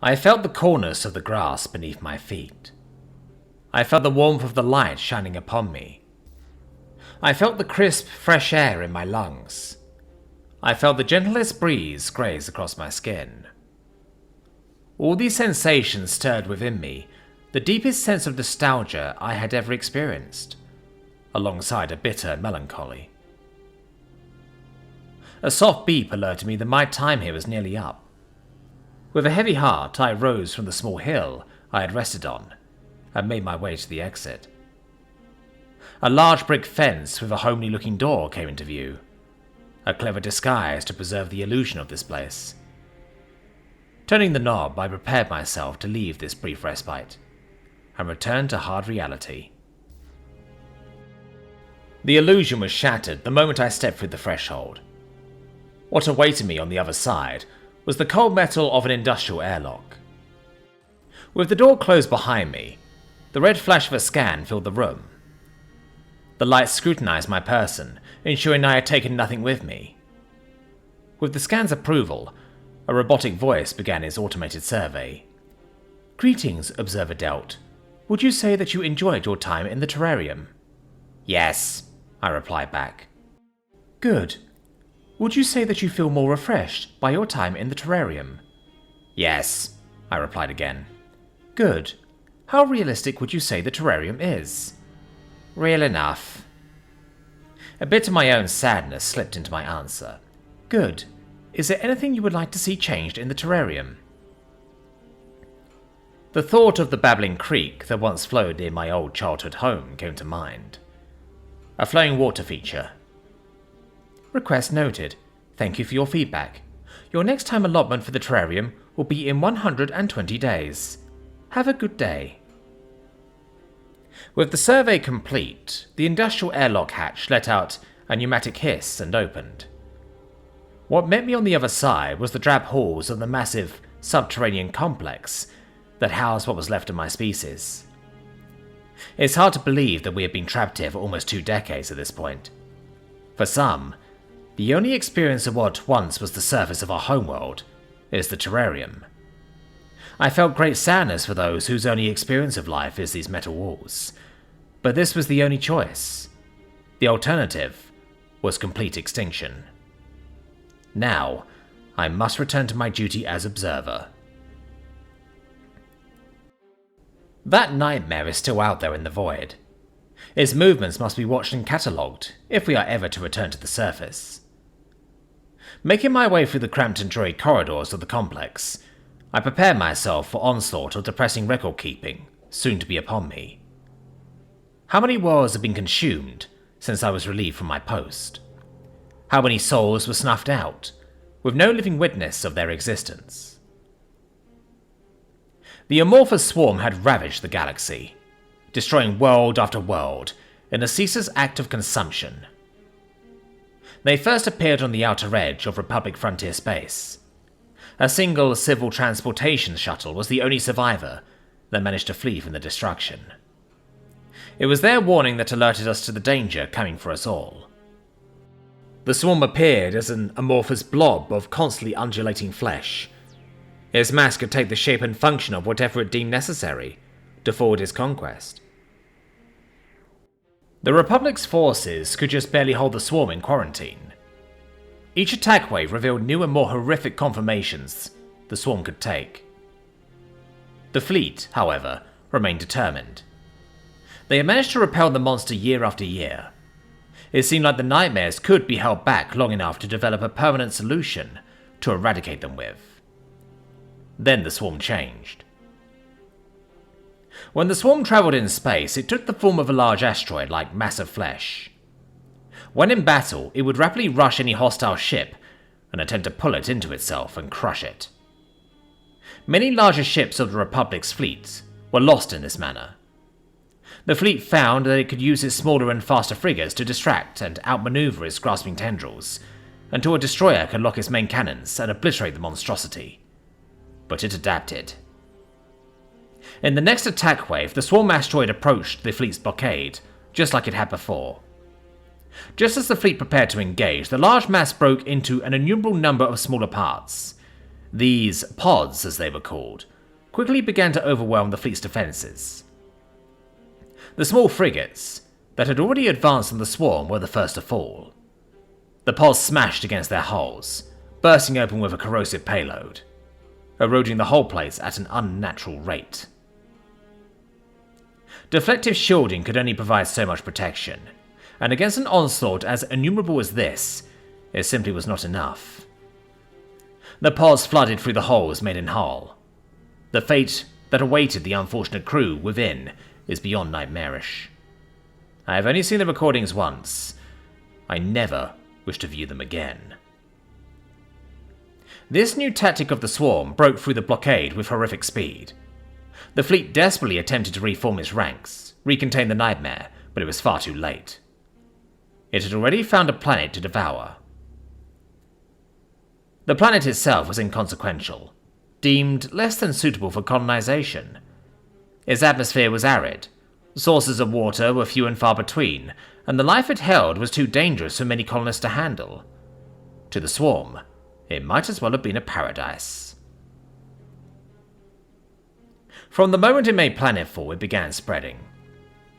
I felt the coolness of the grass beneath my feet. I felt the warmth of the light shining upon me. I felt the crisp, fresh air in my lungs. I felt the gentlest breeze graze across my skin. All these sensations stirred within me the deepest sense of nostalgia I had ever experienced, alongside a bitter melancholy. A soft beep alerted me that my time here was nearly up. With a heavy heart, I rose from the small hill I had rested on and made my way to the exit. A large brick fence with a homely-looking door came into view, a clever disguise to preserve the illusion of this place. Turning the knob, I prepared myself to leave this brief respite and return to hard reality. The illusion was shattered the moment I stepped through the threshold. What awaited me on the other side was the cold metal of an industrial airlock. With the door closed behind me, the red flash of a scan filled the room. The light scrutinized my person, ensuring I had taken nothing with me. With the scan's approval, a robotic voice began its automated survey. "Greetings, Observer Delt. Would you say that you enjoyed your time in the terrarium?" "Yes," I replied back. "Good. Would you say that you feel more refreshed by your time in the terrarium?" "Yes," I replied again. "Good. How realistic would you say the terrarium is?" "Real enough." A bit of my own sadness slipped into my answer. "Good. Is there anything you would like to see changed in the terrarium?" The thought of the babbling creek that once flowed near my old childhood home came to mind. A flowing water feature. "Request noted. Thank you for your feedback. Your next time allotment for the terrarium will be in 120 days. Have a good day." With the survey complete, the industrial airlock hatch let out a pneumatic hiss and opened. What met me on the other side was the drab halls of the massive subterranean complex that housed what was left of my species. It's hard to believe that we have been trapped here for almost 2 decades at this point. For some, the only experience of what once was the surface of our homeworld is the terrarium. I felt great sadness for those whose only experience of life is these metal walls, but this was the only choice. The alternative was complete extinction. Now, I must return to my duty as observer. That nightmare is still out there in the void. Its movements must be watched and catalogued if we are ever to return to the surface. Making my way through the cramped and dreary corridors of the complex, I prepare myself for onslaught of depressing record-keeping, soon to be upon me. How many worlds have been consumed since I was relieved from my post? How many souls were snuffed out, with no living witness of their existence? The amorphous swarm had ravaged the galaxy, destroying world after world in a ceaseless act of consumption. They first appeared on the outer edge of Republic frontier space. A single civil transportation shuttle was the only survivor that managed to flee from the destruction. It was their warning that alerted us to the danger coming for us all. The swarm appeared as an amorphous blob of constantly undulating flesh. Its mass could take the shape and function of whatever it deemed necessary to forward its conquest. The Republic's forces could just barely hold the swarm in quarantine. Each attack wave revealed new and more horrific conformations the swarm could take. The fleet, however, remained determined. They had managed to repel the monster year after year. It seemed like the nightmares could be held back long enough to develop a permanent solution to eradicate them with. Then the swarm changed. When the swarm travelled in space, it took the form of a large asteroid like mass of flesh. When in battle, it would rapidly rush any hostile ship and attempt to pull it into itself and crush it. Many larger ships of the Republic's fleet were lost in this manner. The fleet found that it could use its smaller and faster frigates to distract and outmaneuver its grasping tendrils, until a destroyer could lock its main cannons and obliterate the monstrosity. But it adapted. In the next attack wave, the swarm asteroid approached the fleet's blockade, just like it had before. Just as the fleet prepared to engage, the large mass broke into an innumerable number of smaller parts. These pods, as they were called, quickly began to overwhelm the fleet's defences. The small frigates that had already advanced on the swarm were the first to fall. The pods smashed against their hulls, bursting open with a corrosive payload, eroding the hull plates at an unnatural rate. Deflective shielding could only provide so much protection, and against an onslaught as innumerable as this, it simply was not enough. The pods flooded through the holes made in hull. The fate that awaited the unfortunate crew within is beyond nightmarish. I have only seen the recordings once. I never wish to view them again. This new tactic of the swarm broke through the blockade with horrific speed. The fleet desperately attempted to reform its ranks, recontain the nightmare, but it was far too late. It had already found a planet to devour. The planet itself was inconsequential, deemed less than suitable for colonization. Its atmosphere was arid, sources of water were few and far between, and the life it held was too dangerous for many colonists to handle. To the swarm, it might as well have been a paradise. From the moment it made planetfall, it began spreading,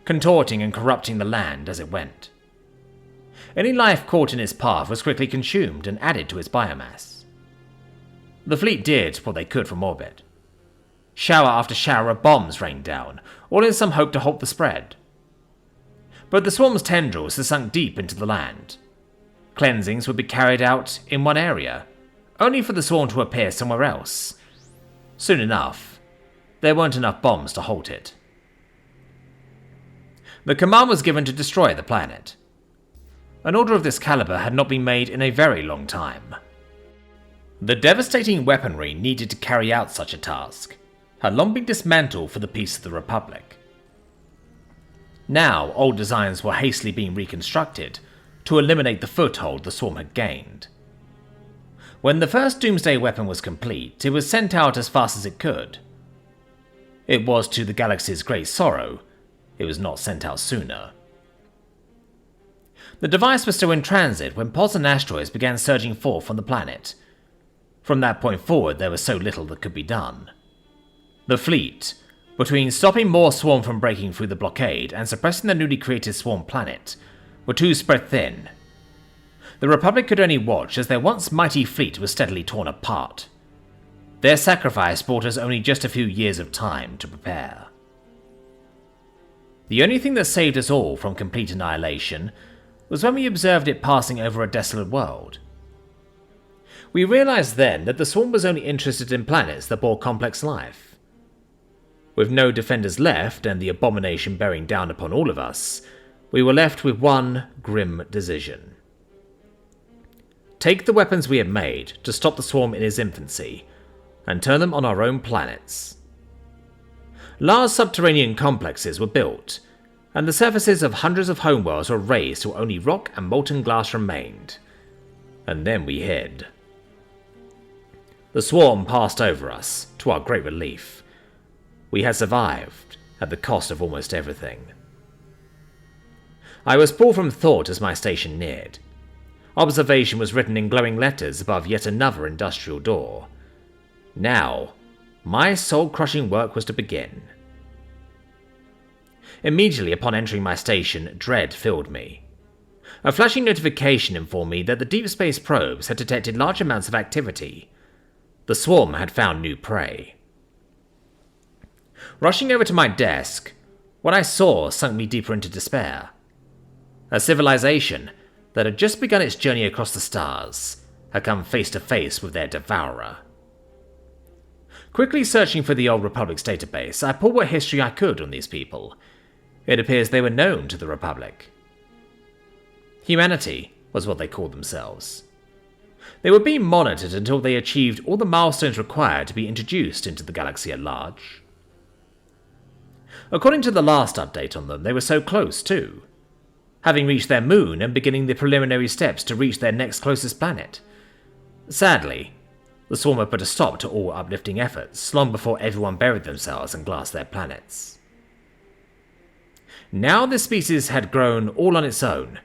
contorting and corrupting the land as it went. Any life caught in its path was quickly consumed and added to its biomass. The fleet did what they could from orbit. Shower after shower of bombs rained down, all in some hope to halt the spread. But the swarm's tendrils had sunk deep into the land. Cleansings would be carried out in one area, only for the swarm to appear somewhere else. Soon enough, there weren't enough bombs to halt it. The command was given to destroy the planet. An order of this caliber had not been made in a very long time. The devastating weaponry needed to carry out such a task had long been dismantled for the peace of the Republic. Now, old designs were hastily being reconstructed to eliminate the foothold the swarm had gained. When the first doomsday weapon was complete, it was sent out as fast as it could. It was to the galaxy's great sorrow, it was not sent out sooner. The device was still in transit when pods and asteroids began surging forth from the planet. From that point forward, there was so little that could be done. The fleet, between stopping more swarm from breaking through the blockade and suppressing the newly created swarm planet, were too spread thin. The Republic could only watch as their once mighty fleet was steadily torn apart. Their sacrifice brought us only just a few years of time to prepare. The only thing that saved us all from complete annihilation was when we observed it passing over a desolate world. We realized then that the swarm was only interested in planets that bore complex life. With no defenders left and the abomination bearing down upon all of us, we were left with one grim decision. Take the weapons we had made to stop the swarm in its infancy, and turn them on our own planets. Large subterranean complexes were built, and the surfaces of hundreds of homeworlds were razed till only rock and molten glass remained. And then we hid. The swarm passed over us, to our great relief. We had survived, at the cost of almost everything. I was pulled from thought as my station neared. Observation was written in glowing letters above yet another industrial door. Now, my soul-crushing work was to begin. Immediately upon entering my station, dread filled me. A flashing notification informed me that the deep space probes had detected large amounts of activity. The swarm had found new prey. Rushing over to my desk, what I saw sunk me deeper into despair. A civilization that had just begun its journey across the stars had come face to face with their devourer. Quickly searching for the Old Republic's database, I pulled what history I could on these people. It appears they were known to the Republic. Humanity was what they called themselves. They were being monitored until they achieved all the milestones required to be introduced into the galaxy at large. According to the last update on them, they were so close too, having reached their moon and beginning the preliminary steps to reach their next closest planet. Sadly, the swarm had put a stop to all uplifting efforts long before everyone buried themselves and glassed their planets. Now this species had grown all on its own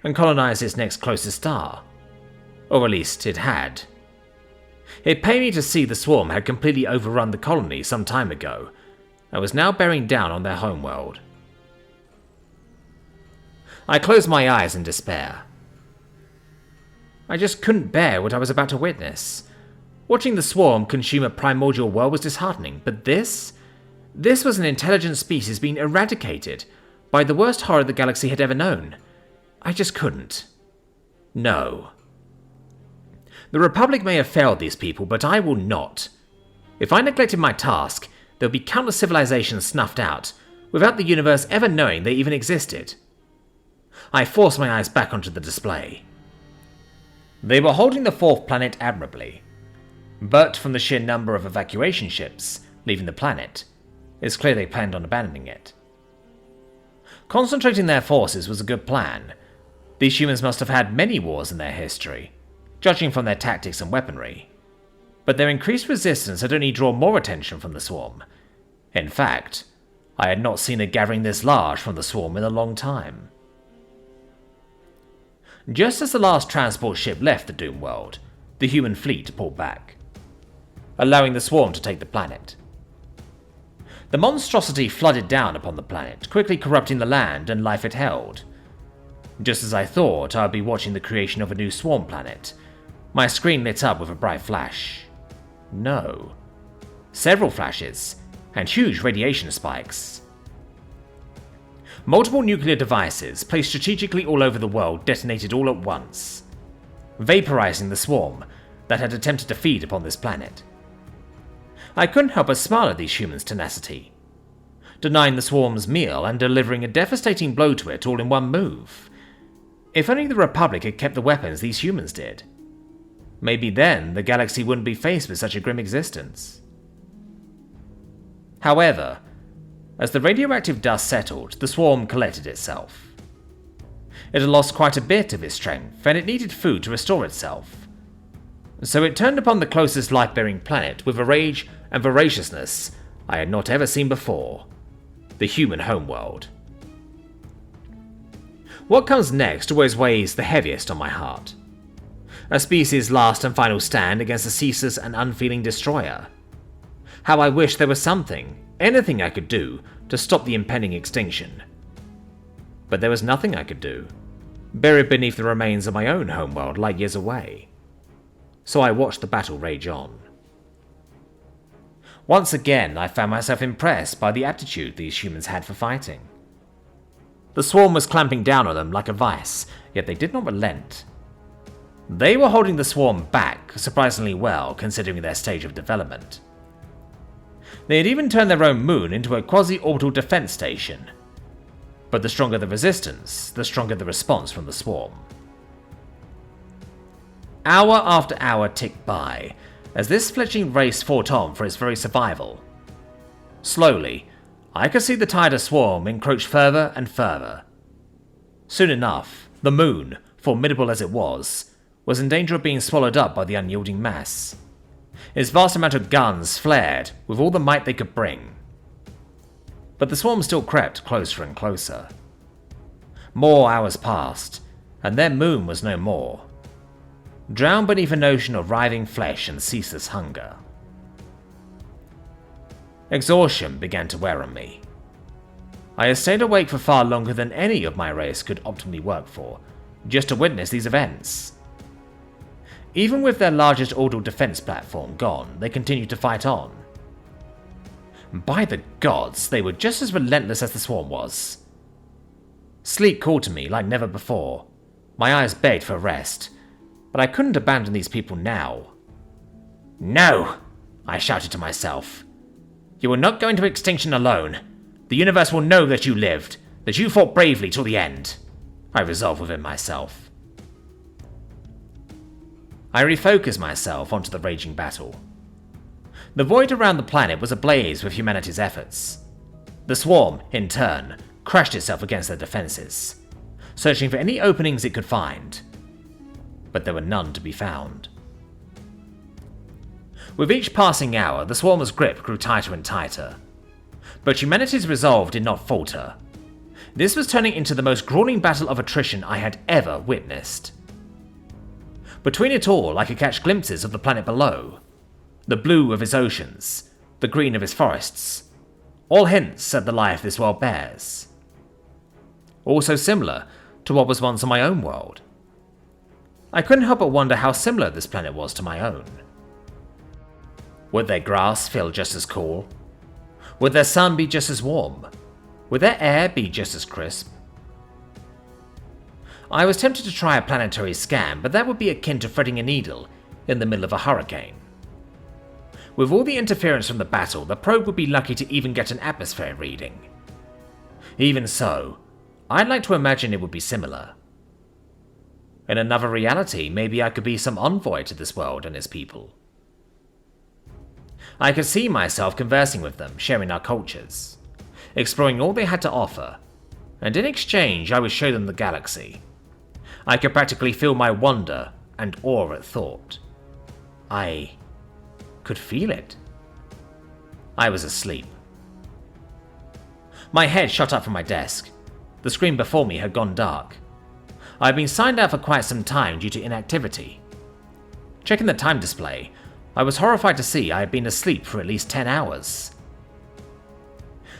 and colonized its next closest star. Or at least it had. It pained me to see the swarm had completely overrun the colony some time ago, and was now bearing down on their homeworld. I closed my eyes in despair. I just couldn't bear what I was about to witness. Watching the swarm consume a primordial world was disheartening, but this was an intelligent species being eradicated by the worst horror the galaxy had ever known. I just couldn't. No. The Republic may have failed these people, but I will not. If I neglected my task, there would be countless civilizations snuffed out, without the universe ever knowing they even existed. I forced my eyes back onto the display. They were holding the fourth planet admirably, but from the sheer number of evacuation ships leaving the planet, it's clear they planned on abandoning it. Concentrating their forces was a good plan. These humans must have had many wars in their history, judging from their tactics and weaponry. But their increased resistance had only drawn more attention from the swarm. In fact, I had not seen a gathering this large from the swarm in a long time. Just as the last transport ship left the doomed world, the human fleet pulled back, allowing the swarm to take the planet. The monstrosity flooded down upon the planet, quickly corrupting the land and life it held. Just as I thought I would be watching the creation of a new swarm planet, my screen lit up with a bright flash. No. Several flashes, and huge radiation spikes. Multiple nuclear devices placed strategically all over the world detonated all at once, vaporizing the swarm that had attempted to feed upon this planet. I couldn't help but smile at these humans' tenacity, denying the swarm's meal and delivering a devastating blow to it all in one move. If only the Republic had kept the weapons these humans did. Maybe then the galaxy wouldn't be faced with such a grim existence. However, as the radioactive dust settled, the swarm collected itself. It had lost quite a bit of its strength, and it needed food to restore itself. So it turned upon the closest life-bearing planet with a rage and voraciousness I had not ever seen before, the human homeworld. What comes next always weighs the heaviest on my heart. A species' last and final stand against a ceaseless and unfeeling destroyer. How I wish there was something, anything I could do to stop the impending extinction. But there was nothing I could do, buried beneath the remains of my own homeworld light years away. So I watched the battle rage on. Once again, I found myself impressed by the aptitude these humans had for fighting. The swarm was clamping down on them like a vice, yet they did not relent. They were holding the swarm back surprisingly well considering their stage of development. They had even turned their own moon into a quasi-orbital defense station. But the stronger the resistance, the stronger the response from the swarm. Hour after hour ticked by, as this fledgling race fought on for its very survival. Slowly, I could see the tighter swarm encroach further and further. Soon enough, the moon, formidable as it was in danger of being swallowed up by the unyielding mass. Its vast amount of guns flared with all the might they could bring. But the swarm still crept closer and closer. More hours passed, and their moon was no more, drowned beneath an ocean of writhing flesh and ceaseless hunger. Exhaustion began to wear on me. I had stayed awake for far longer than any of my race could optimally work for, just to witness these events. Even with their largest orbital defense platform gone, they continued to fight on. By the gods, they were just as relentless as the swarm was. Sleep called to me like never before. My eyes begged for rest, but I couldn't abandon these people now. No, I shouted to myself. You will not go into extinction alone. The universe will know that you lived, that you fought bravely till the end, I resolved within myself. I refocused myself onto the raging battle. The void around the planet was ablaze with humanity's efforts. The swarm, in turn, crashed itself against their defenses, searching for any openings it could find. But there were none to be found. With each passing hour, the swarm's grip grew tighter and tighter. But humanity's resolve did not falter. This was turning into the most grueling battle of attrition I had ever witnessed. Between it all, I could catch glimpses of the planet below, the blue of its oceans, the green of its forests, all hints at the life this world bears. Also similar to what was once on my own world. I couldn't help but wonder how similar this planet was to my own. Would their grass feel just as cool? Would their sun be just as warm? Would their air be just as crisp? I was tempted to try a planetary scan, but that would be akin to threading a needle in the middle of a hurricane. With all the interference from the battle, the probe would be lucky to even get an atmosphere reading. Even so, I'd like to imagine it would be similar. In another reality, maybe I could be some envoy to this world and its people. I could see myself conversing with them, sharing our cultures, exploring all they had to offer, and in exchange I would show them the galaxy. I could practically feel my wonder and awe at thought. I could feel it. I was asleep. My head shot up from my desk. The screen before me had gone dark. I had been signed out for quite some time due to inactivity. Checking the time display, I was horrified to see I had been asleep for at least 10 hours.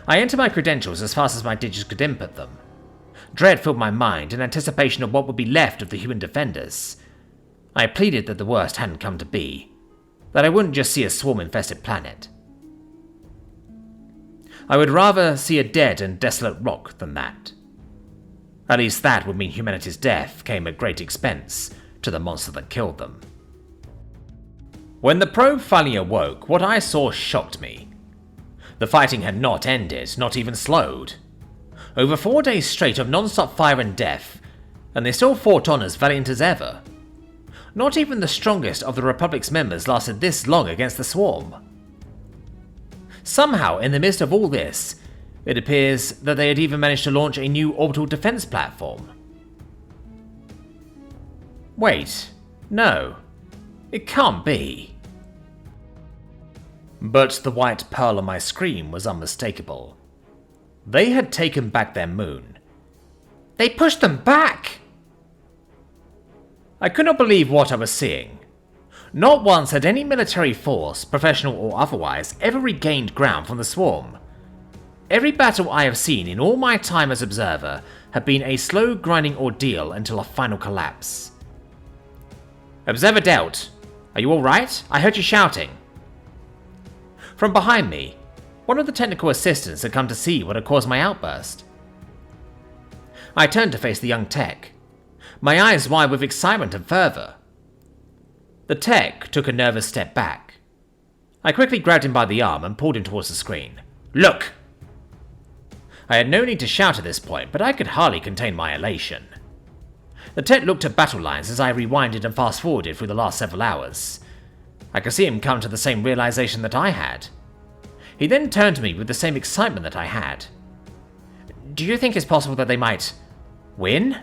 I entered my credentials as fast as my digits could input them. Dread filled my mind in anticipation of what would be left of the human defenders. I pleaded that the worst hadn't come to be, that I wouldn't just see a swarm-infested planet. I would rather see a dead and desolate rock than that. At least that would mean humanity's death came at great expense to the monster that killed them. When the probe finally awoke, what I saw shocked me. The fighting had not ended, not even slowed. Over 4 days straight of non-stop fire and death, and they still fought on as valiant as ever. Not even the strongest of the Republic's members lasted this long against the swarm. Somehow, in the midst of all this, it appears that they had even managed to launch a new orbital defense platform. Wait, no, it can't be. But the white pearl on my screen was unmistakable. They had taken back their moon. They pushed them back! I could not believe what I was seeing. Not once had any military force, professional or otherwise, ever regained ground from the swarm. Every battle I have seen in all my time as observer had been a slow grinding ordeal until a final collapse. Observer Delt, are you alright? I heard you shouting. From behind me, one of the technical assistants had come to see what had caused my outburst. I turned to face the young tech, my eyes wide with excitement and fervour. The tech took a nervous step back. I quickly grabbed him by the arm and pulled him towards the screen. Look! I had no need to shout at this point, but I could hardly contain my elation. The tech looked at battle lines as I rewinded and fast-forwarded through the last several hours. I could see him come to the same realization that I had. He then turned to me with the same excitement that I had. Do you think it's possible that they might win?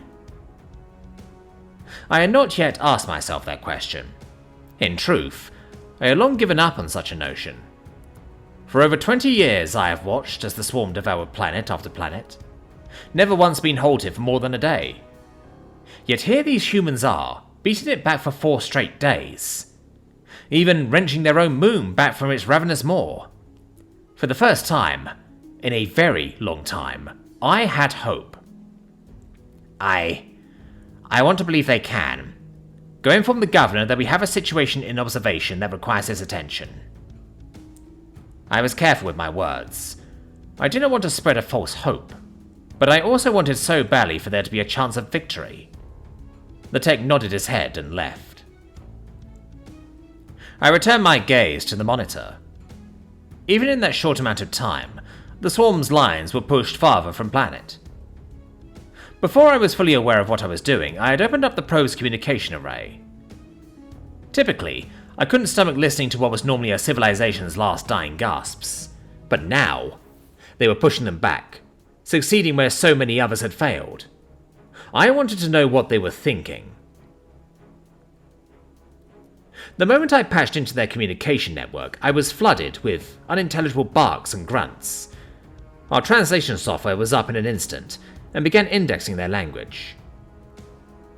I had not yet asked myself that question. In truth, I had long given up on such a notion. For over 20 years I have watched as the swarm devoured planet after planet, never once been halted for more than a day. Yet here these humans are, beating it back for 4 straight days, even wrenching their own moon back from its ravenous maw. For the first time, in a very long time, I had hope. I want to believe they can. Go inform the governor that we have a situation in observation that requires his attention. I was careful with my words. I did not want to spread a false hope, but I also wanted so badly for there to be a chance of victory. The tech nodded his head and left. I returned my gaze to the monitor. Even in that short amount of time, the swarm's lines were pushed farther from planet. Before I was fully aware of what I was doing, I had opened up the probe's communication array. Typically, I couldn't stomach listening to what was normally a civilization's last dying gasps, but now, they were pushing them back, succeeding where so many others had failed. I wanted to know what they were thinking. The moment I patched into their communication network, I was flooded with unintelligible barks and grunts. Our translation software was up in an instant, and began indexing their language.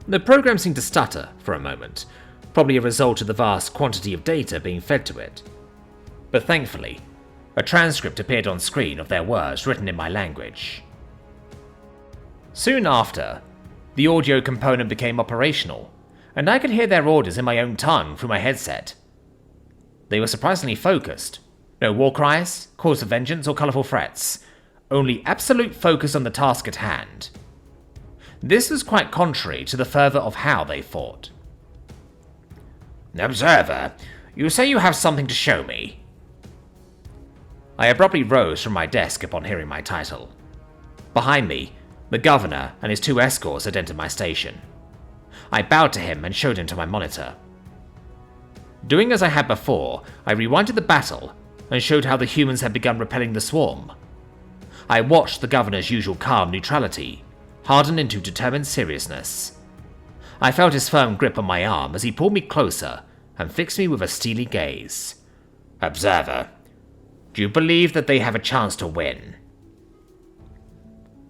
The program seemed to stutter for a moment, probably a result of the vast quantity of data being fed to it. but thankfully, a transcript appeared on screen of their words written in my language. Soon after, the audio component became operational, and I could hear their orders in my own tongue through my headset. They were surprisingly focused. No war cries, calls for vengeance, or colourful threats. Only absolute focus on the task at hand. This was quite contrary to the fervour of how they fought. "Observer, you say you have something to show me?" I abruptly rose from my desk upon hearing my title. Behind me, the governor and his 2 escorts had entered my station. I bowed to him and showed him to my monitor. Doing as I had before, I rewinded the battle and showed how the humans had begun repelling the swarm. I watched the governor's usual calm neutrality harden into determined seriousness. I felt his firm grip on my arm as he pulled me closer and fixed me with a steely gaze. "Observer, do you believe that they have a chance to win?"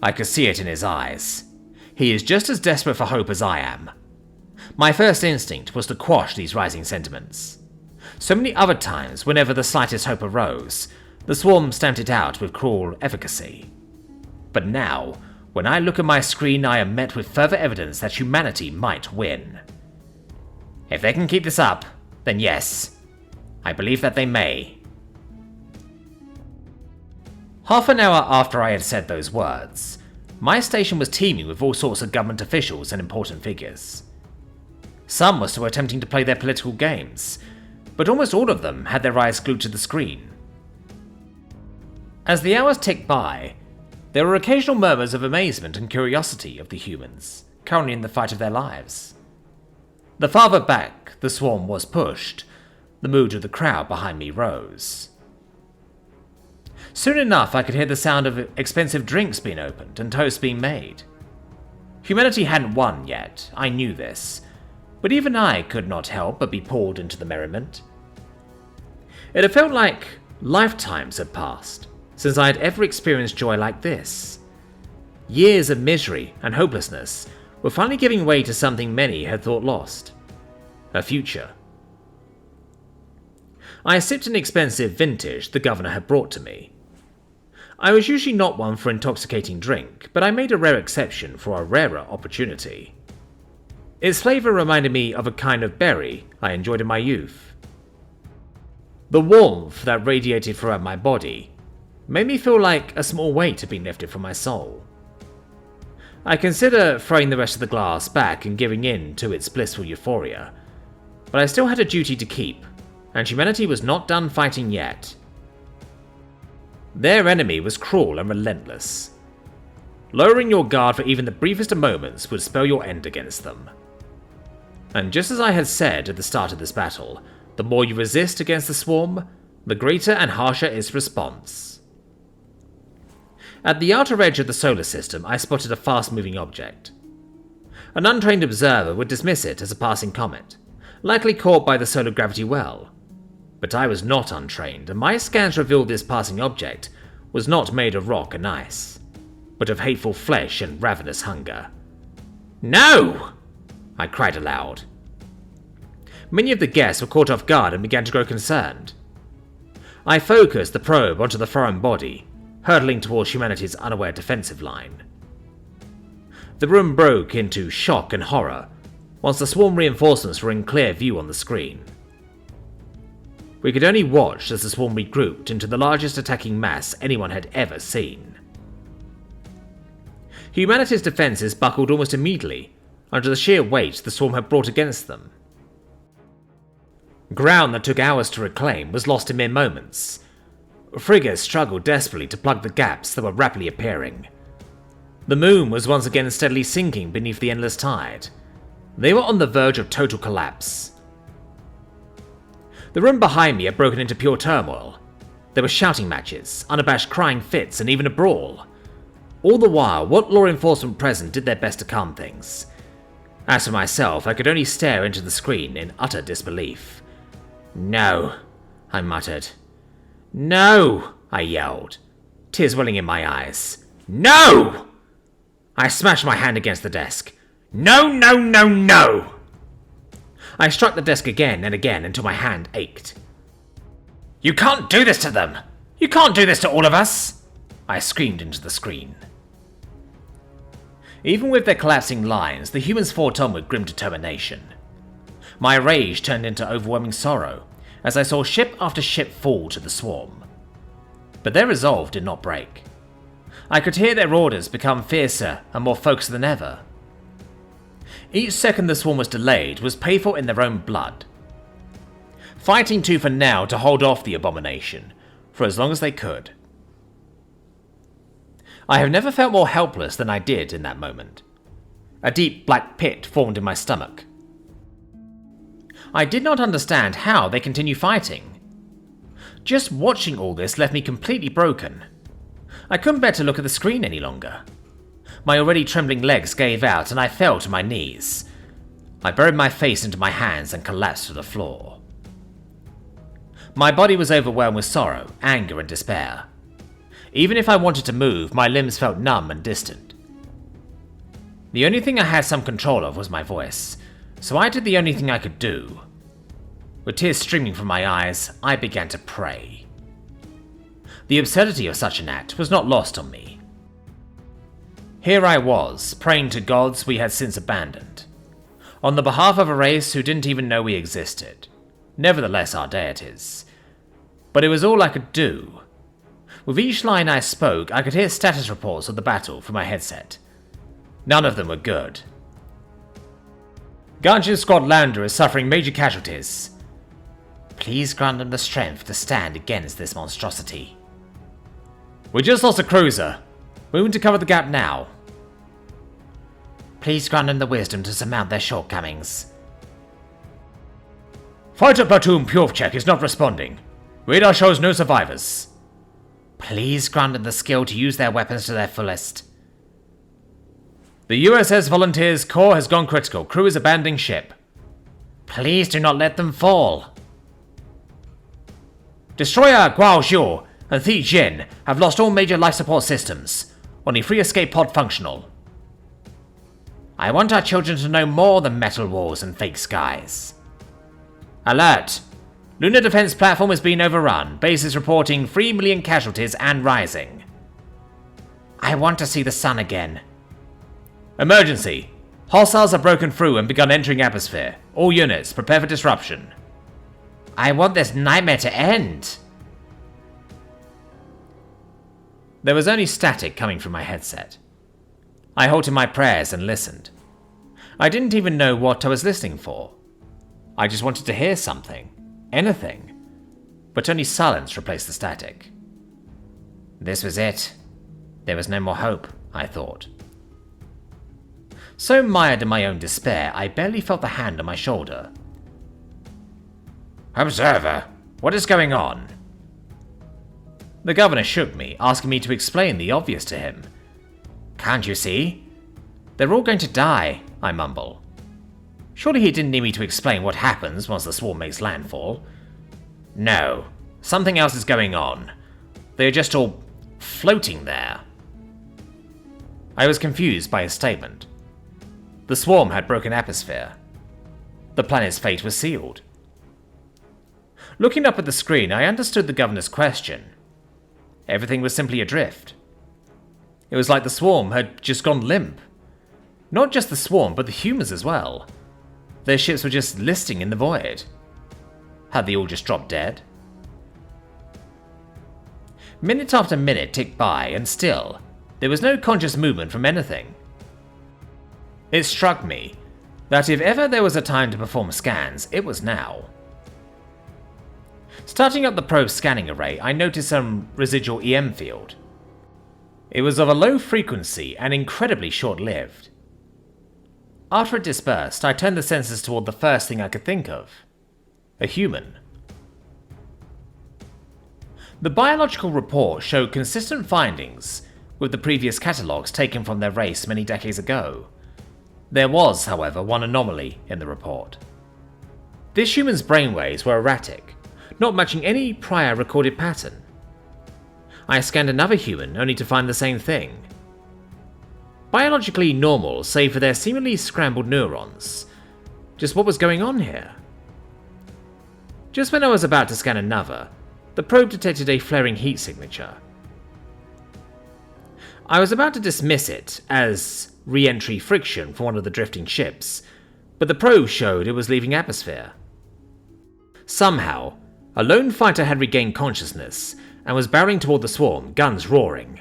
I could see it in his eyes. He is just as desperate for hope as I am. My first instinct was to quash these rising sentiments. So many other times, whenever the slightest hope arose, the swarm stamped it out with cruel efficacy. But now, when I look at my screen, I am met with further evidence that humanity might win. If they can keep this up, then yes, I believe that they may. Half an hour after I had said those words, my station was teeming with all sorts of government officials and important figures. Some were still attempting to play their political games, but almost all of them had their eyes glued to the screen. As the hours ticked by, there were occasional murmurs of amazement and curiosity of the humans, currently in the fight of their lives. The farther back the swarm was pushed, the mood of the crowd behind me rose. Soon enough, I could hear the sound of expensive drinks being opened and toasts being made. Humanity hadn't won yet, I knew this, but even I could not help but be pulled into the merriment. It had felt like lifetimes had passed since I had ever experienced joy like this. Years of misery and hopelessness were finally giving way to something many had thought lost: a future. I sipped an expensive vintage the governor had brought to me. I was usually not one for intoxicating drink, but I made a rare exception for a rarer opportunity. Its flavour reminded me of a kind of berry I enjoyed in my youth. The warmth that radiated throughout my body made me feel like a small weight had been lifted from my soul. I considered throwing the rest of the glass back and giving in to its blissful euphoria, but I still had a duty to keep, and humanity was not done fighting yet. Their enemy was cruel and relentless. Lowering your guard for even the briefest of moments would spell your end against them. And just as I had said at the start of this battle, the more you resist against the swarm, the greater and harsher its response. At the outer edge of the solar system, I spotted a fast-moving object. An untrained observer would dismiss it as a passing comet, likely caught by the solar gravity well. But I was not untrained, and my scans revealed this passing object was not made of rock and ice, but of hateful flesh and ravenous hunger. "No!" I cried aloud. Many of the guests were caught off guard and began to grow concerned. I focused the probe onto the foreign body, hurtling towards humanity's unaware defensive line. The room broke into shock and horror once the swarm reinforcements were in clear view on the screen. We could only watch as the swarm regrouped into the largest attacking mass anyone had ever seen. Humanity's defences buckled almost immediately under the sheer weight the swarm had brought against them. Ground that took hours to reclaim was lost in mere moments. Frigates struggled desperately to plug the gaps that were rapidly appearing. The moon was once again steadily sinking beneath the endless tide. They were on the verge of total collapse. The room behind me had broken into pure turmoil. There were shouting matches, unabashed crying fits, and even a brawl. All the while, what law enforcement present did their best to calm things. As for myself, I could only stare into the screen in utter disbelief. "No," I muttered. "No," I yelled, tears welling in my eyes. "No!" I smashed my hand against the desk. "No, no, no, no!" I struck the desk again and again until my hand ached. "You can't do this to them! You can't do this to all of us!" I screamed into the screen. Even with their collapsing lines, the humans fought on with grim determination. My rage turned into overwhelming sorrow as I saw ship after ship fall to the swarm. But their resolve did not break. I could hear their orders become fiercer and more focused than ever. Each second the swarm was delayed was painful in their own blood. Fighting tooth and nail to hold off the abomination for as long as they could. I have never felt more helpless than I did in that moment. A deep black pit formed in my stomach. I did not understand how they continue fighting. Just watching all this left me completely broken. I couldn't bear to look at the screen any longer. My already trembling legs gave out and I fell to my knees. I buried my face into my hands and collapsed to the floor. My body was overwhelmed with sorrow, anger, and despair. Even if I wanted to move, my limbs felt numb and distant. The only thing I had some control of was my voice, so I did the only thing I could do. With tears streaming from my eyes, I began to pray. The absurdity of such an act was not lost on me. Here I was, praying to gods we had since abandoned, on the behalf of a race who didn't even know we existed, nevertheless our deities. But it was all I could do. With each line I spoke, I could hear status reports of the battle from my headset. None of them were good. Guardian Squad Lander is suffering major casualties. Please grant them the strength to stand against this monstrosity. We just lost a cruiser. Moving to cover the gap now. Please grant them the wisdom to surmount their shortcomings. Fighter platoon Pure check is not responding. Radar shows no survivors. Please grant them the skill to use their weapons to their fullest. The USS Volunteers core has gone critical. Crew is abandoning ship. Please do not let them fall. Destroyer Guaozhou and Thi Jin have lost all major life support systems. Only free escape pod functional. I want our children to know more than metal walls and fake skies. Alert! Lunar defense platform is being overrun. Base is reporting 3 million casualties and rising. I want to see the sun again. Emergency! Hostiles have broken through and begun entering atmosphere. All units, prepare for disruption. I want this nightmare to end. There was only static coming from my headset. I halted my prayers and listened. I didn't even know what I was listening for. I just wanted to hear something. Anything. But only silence replaced the static. This was it. There was no more hope, I thought. So mired in my own despair, I barely felt the hand on my shoulder. Observer, what is going on? The governor shook me, asking me to explain the obvious to him. Can't you see? They're all going to die, I mumble. Surely he didn't need me to explain what happens once the swarm makes landfall. No, something else is going on. They are just all floating there. I was confused by his statement. The swarm had broken atmosphere. The planet's fate was sealed. Looking up at the screen, I understood the governor's question. Everything was simply adrift. It was like the swarm had just gone limp. Not just the swarm, but the humans as well. Their ships were just listing in the void. Had they all just dropped dead? Minute after minute ticked by, and still, there was no conscious movement from anything. It struck me that if ever there was a time to perform scans, it was now. Starting up the probe's scanning array, I noticed some residual EM field. It was of a low frequency and incredibly short-lived. After it dispersed, I turned the sensors toward the first thing I could think of. A human. The biological report showed consistent findings with the previous catalogues taken from their race many decades ago. There was, however, one anomaly in the report. This human's brainwaves were erratic, not matching any prior recorded pattern. I scanned another human only to find the same thing. Biologically normal, save for their seemingly scrambled neurons. Just what was going on here? Just when I was about to scan another, the probe detected a flaring heat signature. I was about to dismiss it as re-entry friction from one of the drifting ships, but the probe showed it was leaving atmosphere. Somehow, a lone fighter had regained consciousness and was barreling toward the swarm, guns roaring.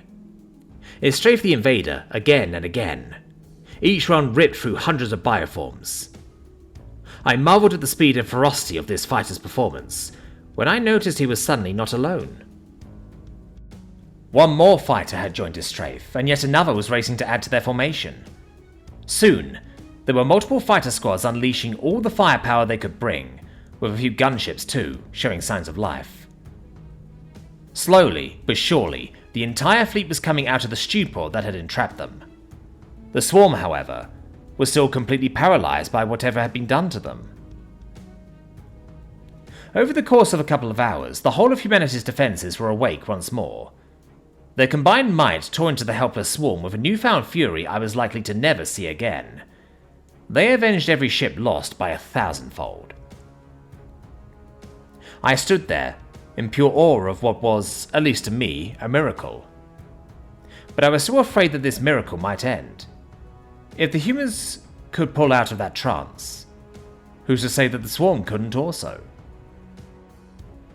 It strafed the invader again and again. Each round ripped through hundreds of bioforms. I marveled at the speed and ferocity of this fighter's performance, when I noticed he was suddenly not alone. One more fighter had joined his strafe, and yet another was racing to add to their formation. Soon, there were multiple fighter squads unleashing all the firepower they could bring, with a few gunships too, showing signs of life. Slowly, but surely, the entire fleet was coming out of the stupor that had entrapped them. The swarm, however, was still completely paralyzed by whatever had been done to them. Over the course of a couple of hours, the whole of humanity's defenses were awake once more. Their combined might tore into the helpless swarm with a newfound fury I was likely to never see again. They avenged every ship lost by 1,000-fold. I stood there, in pure awe of what was, at least to me, a miracle. But I was still afraid that this miracle might end. If the humans could pull out of that trance, who's to say that the swarm couldn't also?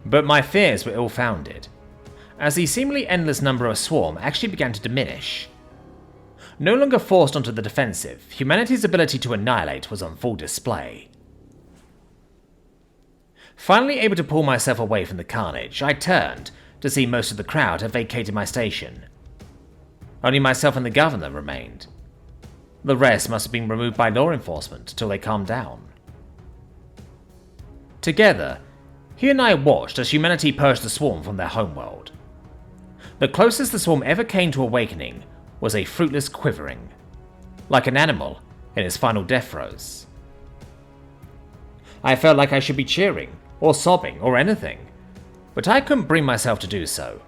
But my fears were ill-founded, as the seemingly endless number of swarm actually began to diminish. No longer forced onto the defensive, humanity's ability to annihilate was on full display. Finally able to pull myself away from the carnage, I turned to see most of the crowd had vacated my station. Only myself and the governor remained. The rest must have been removed by law enforcement till they calmed down. Together, he and I watched as humanity purged the swarm from their homeworld. The closest the swarm ever came to awakening was a fruitless quivering, like an animal in its final death throes. I felt like I should be cheering, or sobbing, or anything, but I couldn't bring myself to do so.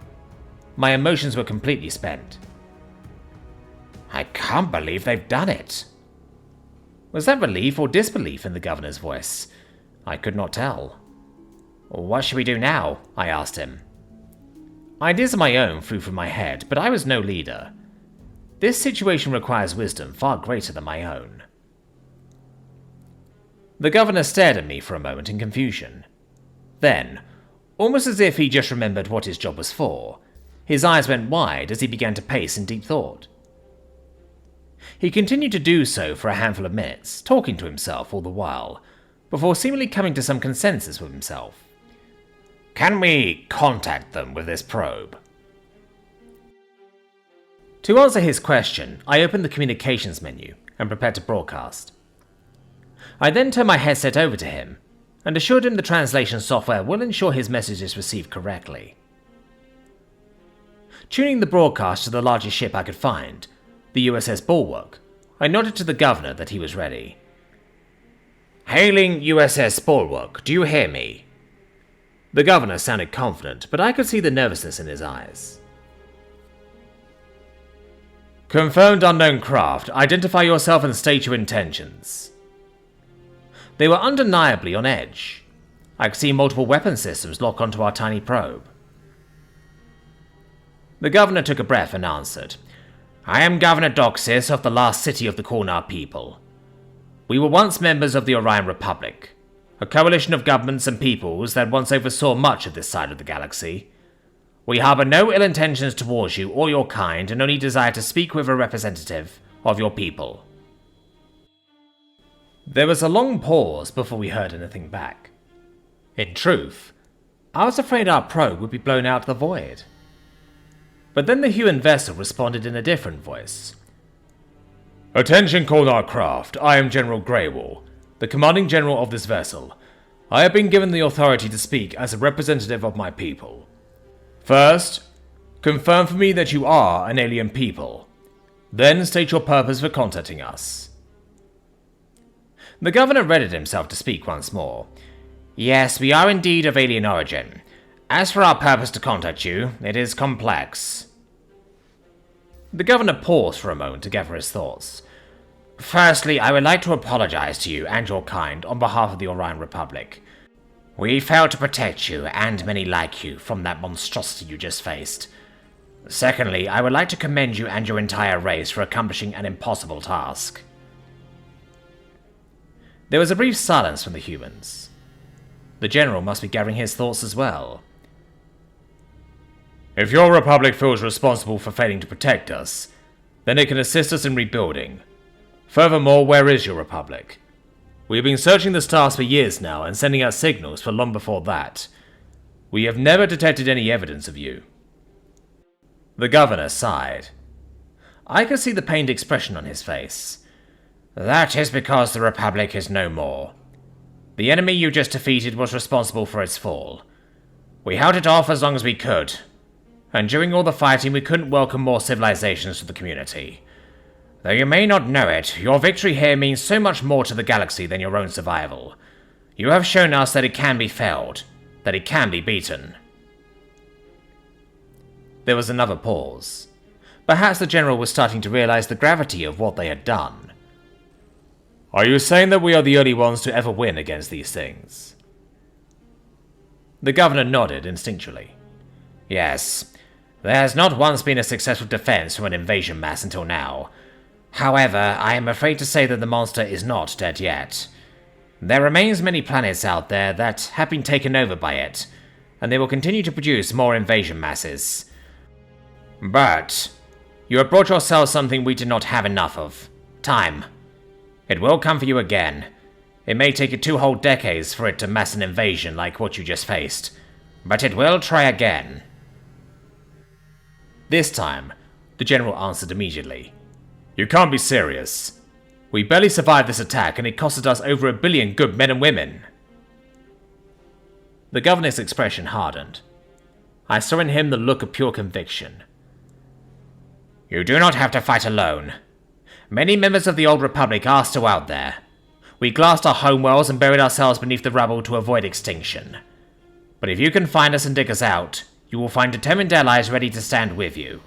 My emotions were completely spent. I can't believe they've done it. Was that relief or disbelief in the governor's voice? I could not tell. What should we do now? I asked him. Ideas of my own flew through my head, but I was no leader. This situation requires wisdom far greater than my own. The governor stared at me for a moment in confusion. Then, almost as if he just remembered what his job was for, his eyes went wide as he began to pace in deep thought. He continued to do so for a handful of minutes, talking to himself all the while, before seemingly coming to some consensus with himself. Can we contact them with this probe? To answer his question, I opened the communications menu and prepared to broadcast. I then turned my headset over to him and assured him the translation software will ensure his message is received correctly. Tuning the broadcast to the largest ship I could find, the USS Bulwark, I nodded to the governor that he was ready. Hailing USS Bulwark, do you hear me? The governor sounded confident, but I could see the nervousness in his eyes. Confirmed unknown craft, identify yourself and state your intentions. They were undeniably on edge. I could see multiple weapon systems lock onto our tiny probe. The governor took a breath and answered. I am Governor Doxis of the last city of the Kornar people. We were once members of the Orion Republic, a coalition of governments and peoples that once oversaw much of this side of the galaxy. We harbor no ill intentions towards you or your kind and only desire to speak with a representative of your people. There was a long pause before we heard anything back. In truth, I was afraid our probe would be blown out of the void. But then the Huon vessel responded in a different voice. Attention Kornar craft, I am General Greywall, the commanding general of this vessel. I have been given the authority to speak as a representative of my people. First, confirm for me that you are an alien people. Then state your purpose for contacting us. The governor readied himself to speak once more. Yes, we are indeed of alien origin. As for our purpose to contact you, it is complex. The governor paused for a moment to gather his thoughts. Firstly, I would like to apologize to you and your kind on behalf of the Orion Republic. We failed to protect you, and many like you, from that monstrosity you just faced. Secondly, I would like to commend you and your entire race for accomplishing an impossible task." There was a brief silence from the humans. The general must be gathering his thoughts as well. "If your republic feels responsible for failing to protect us, then it can assist us in rebuilding. Furthermore, where is your republic? We have been searching the stars for years now and sending out signals for long before that. We have never detected any evidence of you." The governor sighed. I could see the pained expression on his face. "That is because the republic is no more. The enemy you just defeated was responsible for its fall. We held it off as long as we could, and during all the fighting we couldn't welcome more civilizations to the community. Though you may not know it, your victory here means so much more to the galaxy than your own survival. You have shown us that it can be felled, that it can be beaten." There was another pause. Perhaps the general was starting to realize the gravity of what they had done. "Are you saying that we are the only ones to ever win against these things?" The governor nodded instinctually. "Yes. There has not once been a successful defense from an invasion mass until now. However, I am afraid to say that the monster is not dead yet. There remains many planets out there that have been taken over by it, and they will continue to produce more invasion masses. But you have brought yourselves something we did not have enough of. Time. It will come for you again. It may take you 2 whole decades for it to mass an invasion like what you just faced, but it will try again." This time, the general answered immediately. "You can't be serious. We barely survived this attack and it costed us over 1 billion good men and women." The governor's expression hardened. I saw in him the look of pure conviction. "You do not have to fight alone. Many members of the old republic are still out there. We glassed our homeworlds and buried ourselves beneath the rubble to avoid extinction. But if you can find us and dig us out, you will find determined allies ready to stand with you."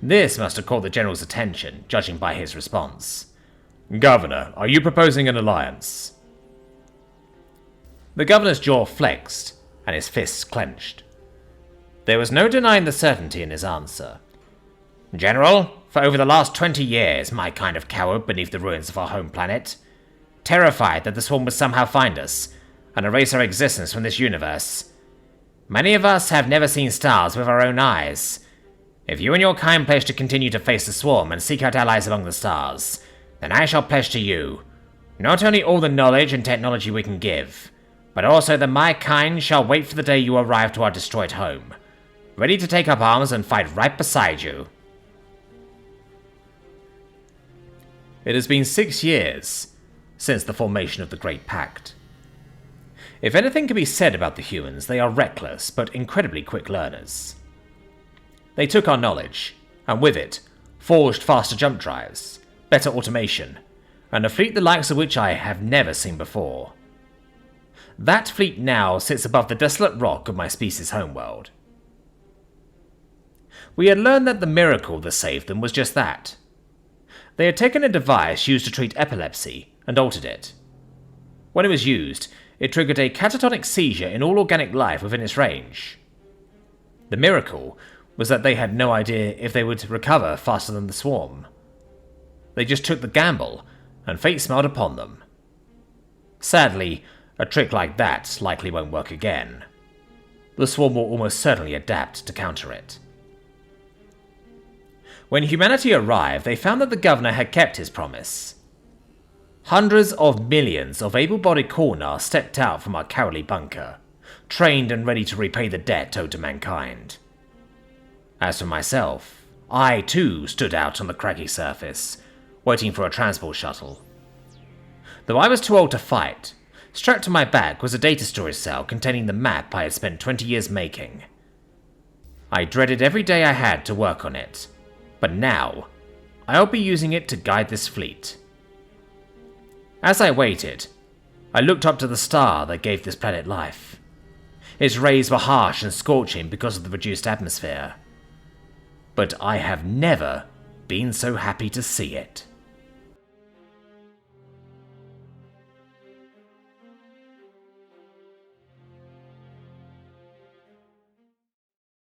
This must have caught the general's attention, judging by his response. "Governor, are you proposing an alliance?" The governor's jaw flexed, and his fists clenched. There was no denying the certainty in his answer. "General, for over the last 20 years, my kind of cowered beneath the ruins of our home planet, terrified that the swarm would somehow find us and erase our existence from this universe. Many of us have never seen stars with our own eyes. If you and your kind pledge to continue to face the swarm and seek out allies among the stars, then I shall pledge to you not only all the knowledge and technology we can give, but also that my kind shall wait for the day you arrive to our destroyed home, ready to take up arms and fight right beside you." It has been 6 years since the formation of the Great Pact. If anything can be said about the humans, they are reckless but incredibly quick learners. They took our knowledge, and with it, forged faster jump drives, better automation, and a fleet the likes of which I have never seen before. That fleet now sits above the desolate rock of my species' homeworld. We had learned that the miracle that saved them was just that. They had taken a device used to treat epilepsy and altered it. When it was used, it triggered a catatonic seizure in all organic life within its range. The miracle was that they had no idea if they would recover faster than the swarm. They just took the gamble, and fate smiled upon them. Sadly, a trick like that likely won't work again. The swarm will almost certainly adapt to counter it. When humanity arrived, they found that the governor had kept his promise. Hundreds of millions of able-bodied Kornar stepped out from our cowardly bunker, trained and ready to repay the debt owed to mankind. As for myself, I too stood out on the craggy surface, waiting for a transport shuttle. Though I was too old to fight, strapped to my back was a data storage cell containing the map I had spent 20 years making. I dreaded every day I had to work on it, but now I'll be using it to guide this fleet. As I waited, I looked up to the star that gave this planet life. Its rays were harsh and scorching because of the reduced atmosphere, but I have never been so happy to see it.